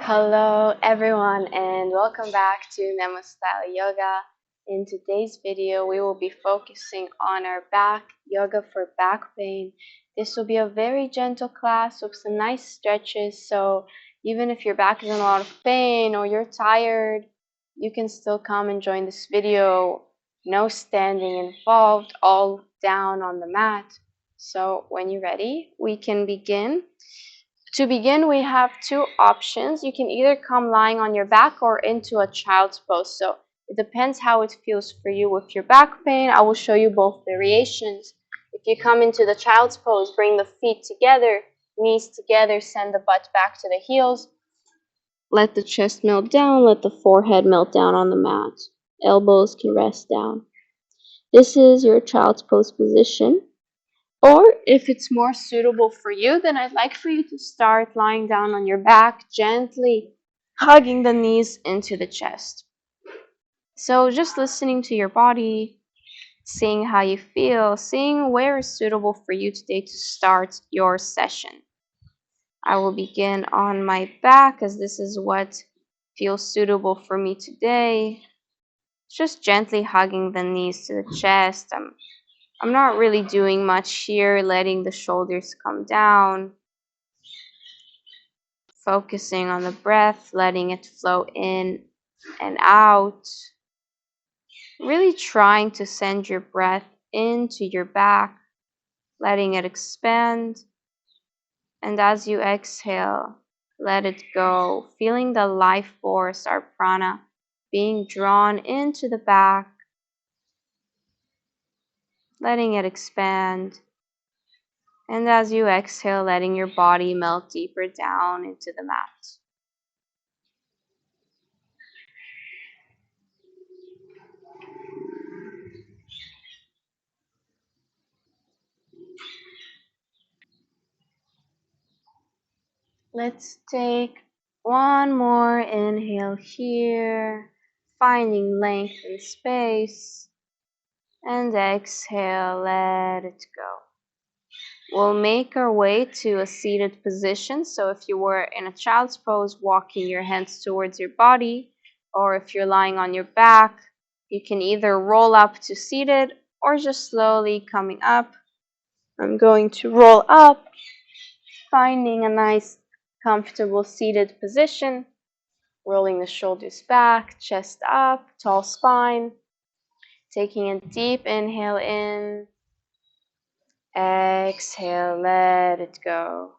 Hello everyone and welcome back to Nema Style Yoga. In today's video we will be focusing on our back, yoga for back pain. This will be a very gentle class with some nice stretches, so even if your back is in a lot of pain or you're tired, you can still come and join this video. No standing involved, all down on the mat. So when you're ready, we can begin. To begin, we have two options. You can either come lying on your back or into a child's pose. So it depends how it feels for you with your back pain. I will show you both variations. If you come into the child's pose, bring the feet together, knees together, send the butt back to the heels. Let the chest melt down, let the forehead melt down on the mat. Elbows can rest down. This is your child's pose position. Or if it's more suitable for you, then I'd like for you to start lying down on your back, gently hugging the knees into the chest. So just listening to your body, seeing how you feel, seeing where is suitable for you today to start your session. I will begin on my back as this is what feels suitable for me today. Just gently hugging the knees to the chest. I'm not really doing much here, letting the shoulders come down, focusing on the breath, letting it flow in and out, really trying to send your breath into your back, letting it expand, and as you exhale, let it go, feeling the life force, our prana, being drawn into the back, letting it expand. And as you exhale, letting your body melt deeper down into the mat. Let's take one more inhale here, finding length and space. And exhale, let it go. We'll make our way to a seated position. So if you were in a child's pose, walking your hands towards your body, or if you're lying on your back, you can either roll up to seated or just slowly coming up. I'm going to roll up, finding a nice, comfortable seated position, rolling the shoulders back, chest up, tall spine, taking a deep inhale in. Exhale, let it go.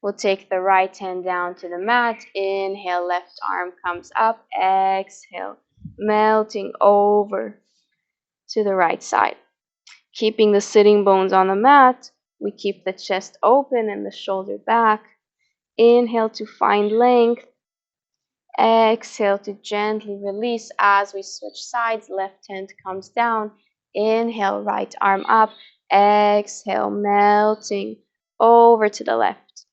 We'll take the right hand down to the mat. Inhale, left arm comes up. Exhale, melting over to the right side. Keeping the sitting bones on the mat, we keep the chest open and the shoulder back. Inhale to find length. Exhale to gently release as we switch sides. Left hand comes down. Inhale, right arm up. Exhale, melting over to the left.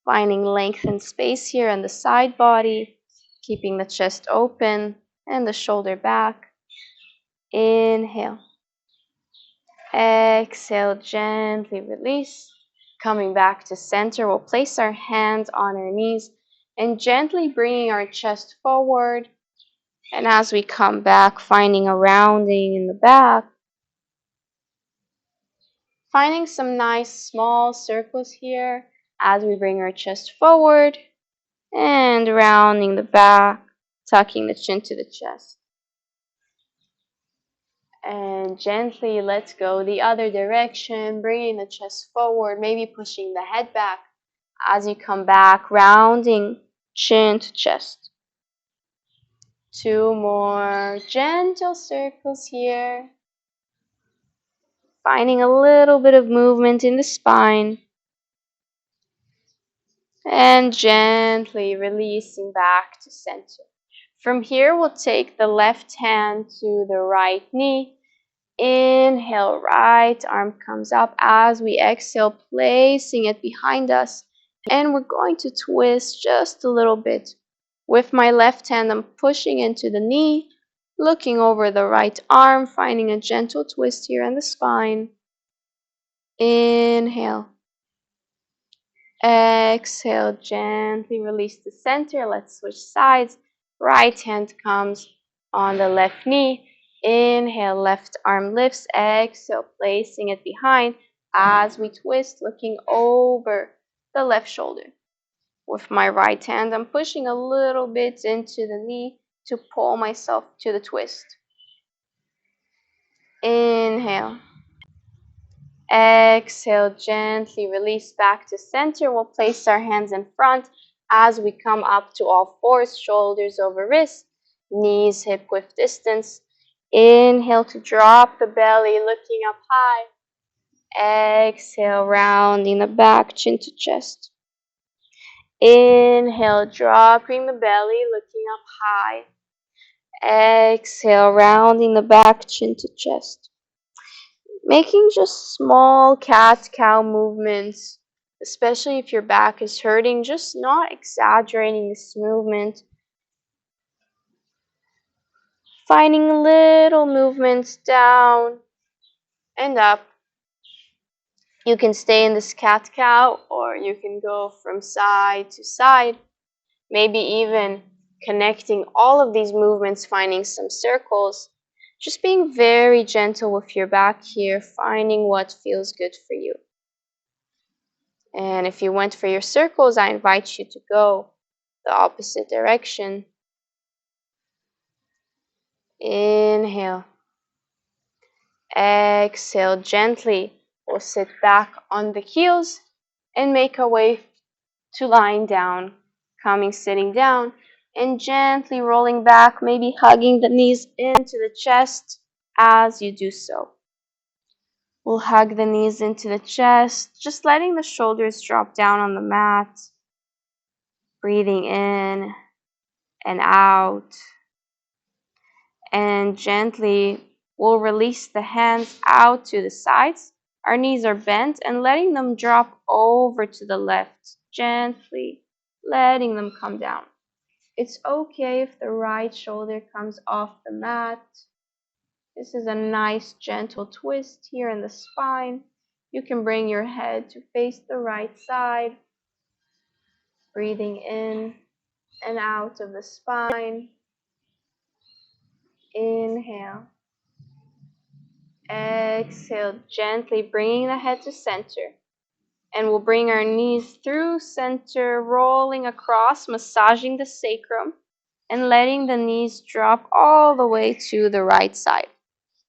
Finding length and space here in the side body. Keeping the chest open and the shoulder back. Inhale. Exhale, gently release. Coming back to center, we'll place our hands on our knees and gently bringing our chest forward. And as we come back, finding a rounding in the back. Finding some nice small circles here as we bring our chest forward and rounding the back, tucking the chin to the chest. And gently let's go the other direction, bringing the chest forward, maybe pushing the head back. As you come back, rounding chin to chest. Two more gentle circles here. Finding a little bit of movement in the spine. And gently releasing back to center. From here, we'll take the left hand to the right knee. Inhale, right arm comes up as we exhale, placing it behind us. And we're going to twist just a little bit. With my left hand, I'm pushing into the knee, looking over the right arm, finding a gentle twist here in the spine. Inhale. Exhale, gently release the center. Let's switch sides. Right hand comes on the left knee. Inhale, left arm lifts. Exhale, placing it behind as we twist, looking over the left shoulder. With my right hand, I'm pushing a little bit into the knee to pull myself to the twist. Inhale. Exhale, gently release back to center. We'll place our hands in front as we come up to all fours, shoulders over wrists, knees hip width distance. Inhale to drop the belly, looking up high. Exhale, rounding the back, chin to chest. Inhale, dropping the belly, looking up high. Exhale, rounding the back, chin to chest. Making just small cat-cow movements, especially if your back is hurting, just not exaggerating this movement. Finding little movements down and up. You can stay in this cat-cow or you can go from side to side, maybe even connecting all of these movements, finding some circles. Just being very gentle with your back here, finding what feels good for you. And if you went for your circles, I invite you to go the opposite direction. Inhale. Exhale gently. We'll sit back on the heels and make our way to lying down. Coming, sitting down, and gently rolling back, maybe hugging the knees into the chest as you do so. We'll hug the knees into the chest, just letting the shoulders drop down on the mat. Breathing in and out. And gently, we'll release the hands out to the sides. Our knees are bent and letting them drop over to the left. Gently, letting them come down. It's okay if the right shoulder comes off the mat. This is a nice gentle twist here in the spine. You can bring your head to face the right side. Breathing in and out of the spine. Inhale. Exhale, gently bringing the head to center. And we'll bring our knees through center, rolling across, massaging the sacrum, and letting the knees drop all the way to the right side.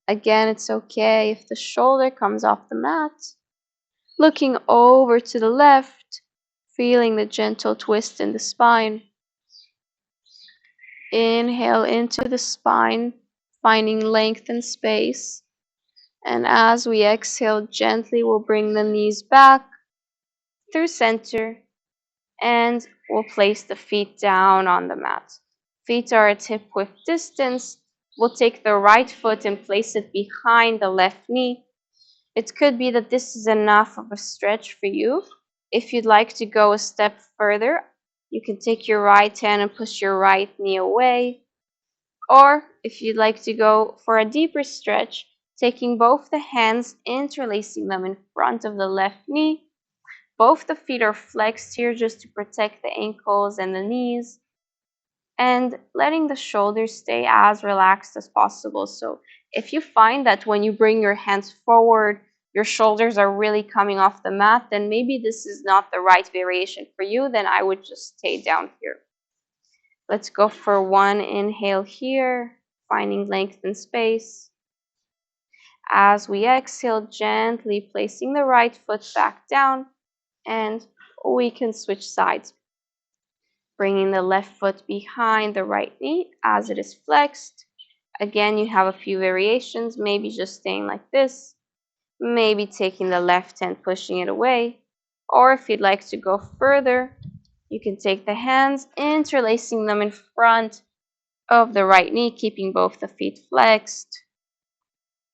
Again, it's okay if the shoulder comes off the mat. Looking over to the left, feeling the gentle twist in the spine. Inhale into the spine, finding length and space. And as we exhale, gently we'll bring the knees back through center and we'll place the feet down on the mat. Feet are at hip width distance. We'll take the right foot and place it behind the left knee. It could be that this is enough of a stretch for you. If you'd like to go a step further, you can take your right hand and push your right knee away. Or if you'd like to go for a deeper stretch, taking both the hands, interlacing them in front of the left knee. Both the feet are flexed here just to protect the ankles and the knees. And letting the shoulders stay as relaxed as possible. So if you find that when you bring your hands forward, your shoulders are really coming off the mat, then maybe this is not the right variation for you, then I would just stay down here. Let's go for one inhale here, finding length and space. As we exhale, gently placing the right foot back down, and we can switch sides. Bringing the left foot behind the right knee as it is flexed. Again, you have a few variations, maybe just staying like this, maybe taking the left hand, pushing it away, or if you'd like to go further, you can take the hands, interlacing them in front of the right knee, keeping both the feet flexed.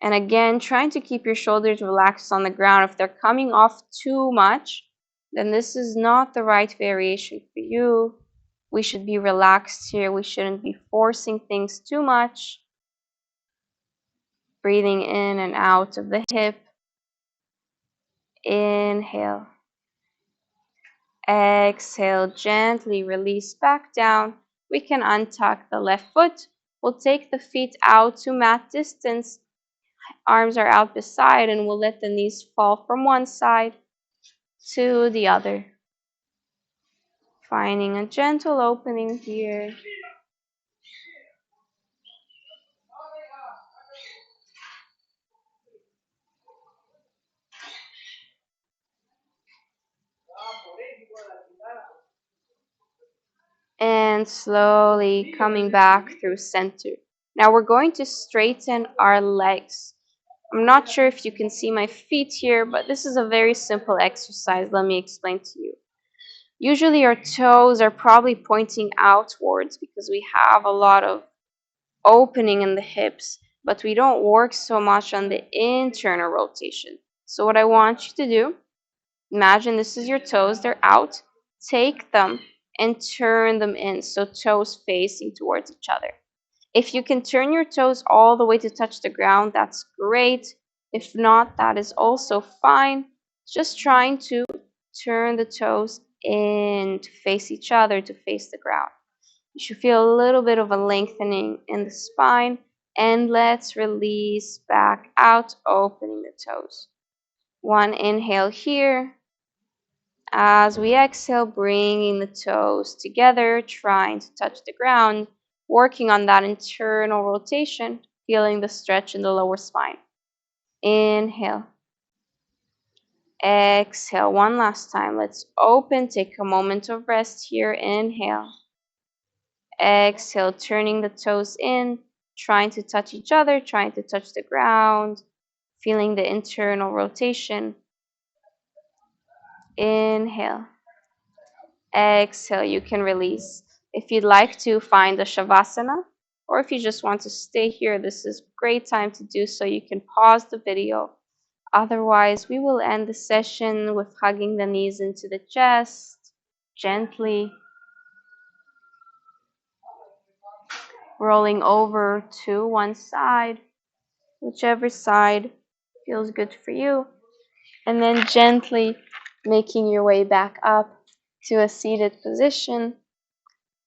And again, trying to keep your shoulders relaxed on the ground. If they're coming off too much, then this is not the right variation for you. We should be relaxed here. We shouldn't be forcing things too much. Breathing in and out of the hip. Inhale. Exhale, gently release back down. We can untuck the left foot. We'll take the feet out to mat distance. Arms are out beside, and we'll let the knees fall from one side to the other. Finding a gentle opening here. And slowly coming back through center. Now we're going to straighten our legs. I'm not sure if you can see my feet here, but this is a very simple exercise. Let me explain to you. Usually our toes are probably pointing outwards because we have a lot of opening in the hips, but we don't work so much on the internal rotation. So what I want you to do, imagine this is your toes, they're out. Take them and turn them in, so toes facing towards each other. If you can turn your toes all the way to touch the ground, that's great. If not, that is also fine. Just trying to turn the toes in to face each other, to face the ground. You should feel a little bit of a lengthening in the spine. And let's release back out, opening the toes. One inhale here. As we exhale, bringing the toes together, trying to touch the ground, working on that internal rotation, feeling the stretch in the lower spine. Inhale. Exhale. One last time. Let's open. Take a moment of rest here. Inhale. Exhale. Turning the toes in, trying to touch each other, trying to touch the ground, feeling the internal rotation. Inhale. Exhale, you can release. If you'd like to find a Shavasana, or if you just want to stay here, this is a great time to do so. You can pause the video. Otherwise, we will end the session with hugging the knees into the chest, gently rolling over to one side, whichever side feels good for you, and then gently making your way back up to a seated position.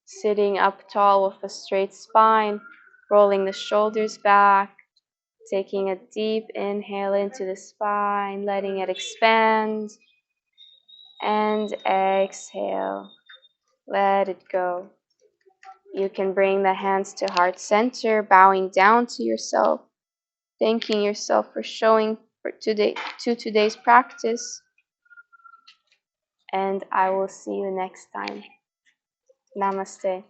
Sitting up tall with a straight spine, rolling the shoulders back, taking a deep inhale into the spine, letting it expand, and exhale, let it go. You can bring the hands to heart center, bowing down to yourself, thanking yourself for showing to today's practice, and I will see you next time. Namaste.